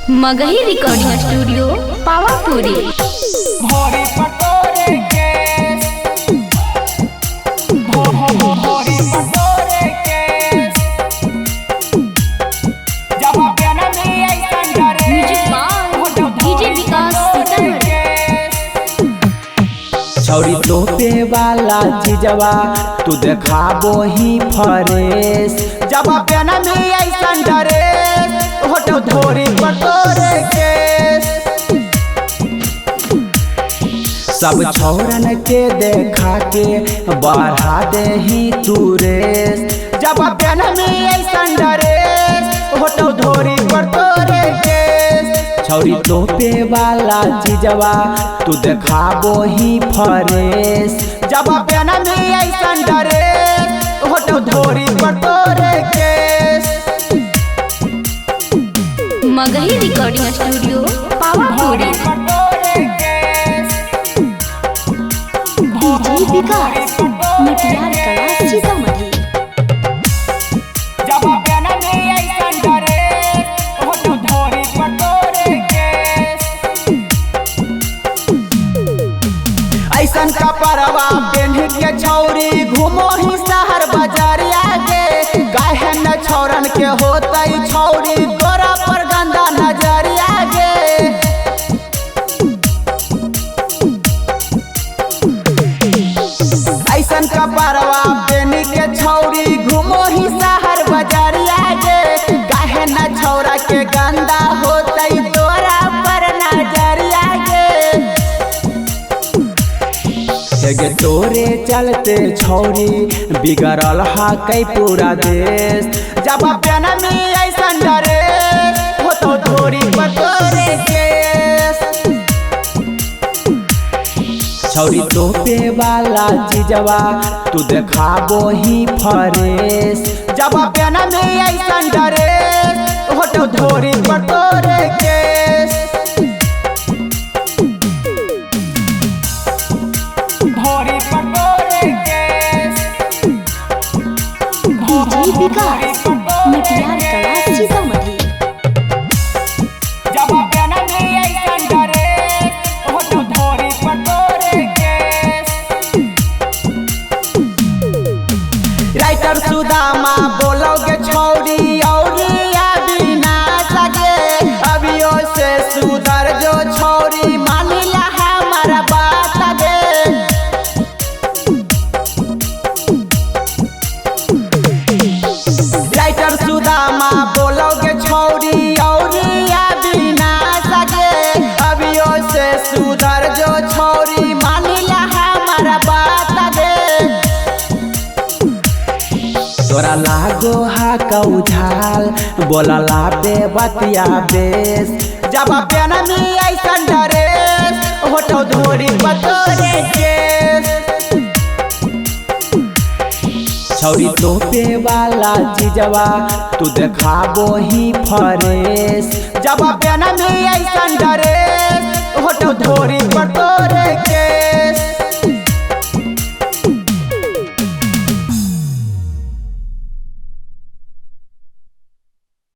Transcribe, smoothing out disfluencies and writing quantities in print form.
Magahi recording studio Pawapuri. भोरी पटोरे के भोरी पटोरे के जब प्याना में ऐसा डरे डीजे विकास छौरी तोपे वाला चीजवा तू देखाबो ही फरेस जब प्याना में ऐसा डरे होटो धोरी पटोरे के सब छौरन के देखा के बढ़ा दे ही तू रेस जब प्याना में ऐसा डरे होटो धोरी पटोरे के छौरी तोपे वाला चीजवा तू देखाबो ही फरेस जब प्याना में ऐसा डरे होटो धोरी पटोरे के Magahi recording studio Pawapuri. DJ Vikas Matiyar Kala Sitamarhi. जब प्याना में ऐसा डरे होटो धोरी पटोरे के ऐसन कपड़वा पेन्ह के छौरी घूमो ही शहर बाजारिया के काहे न छौरन के होतई छौरी तोरा पर गंदा नजरिया के ऐसन कपड़वा पेन्ह के छौरी घूमो ही शहर बाजारिया के काहे न छौरा के गंदा होतई तोरा पर नजरिया के तोरे चलते छौरी बिगड़ल हा कई पूरा देश जब प्याना में ऐसा डरे हो तो धोरी पटोरे के छौरी तोपे वाला चीजवा तू देखाबो ही फरेस जब प्याना में ऐसा डरे हो तो धोरी पटोरे के भोरी पटोरे के डीजे विकास मटियार कला सीतामढ़ी। जब प्याना में ऐसा डरे होटो धोरी पटोरे के राइटर सुदामा बोलोगे छौरी औरी बिना सके अभियो से सुधर जो छौरी मानिला हमारा बात लगे राइटर सुदामा बोलोगे छौरी औरी बिना सके अभियो से सुधर जो छौरी मानिला हमारा बात लगे तोरा लागो हा कौझाल बोलला बे बतिया बेस जब प्याना में ऐसा डरे होटो धोरी पटोरे के छौरी तोपे वाला चीजवा तू देखाबो ही फरेस जब प्याना में ऐसा डरे होटो धोरी पटोरे के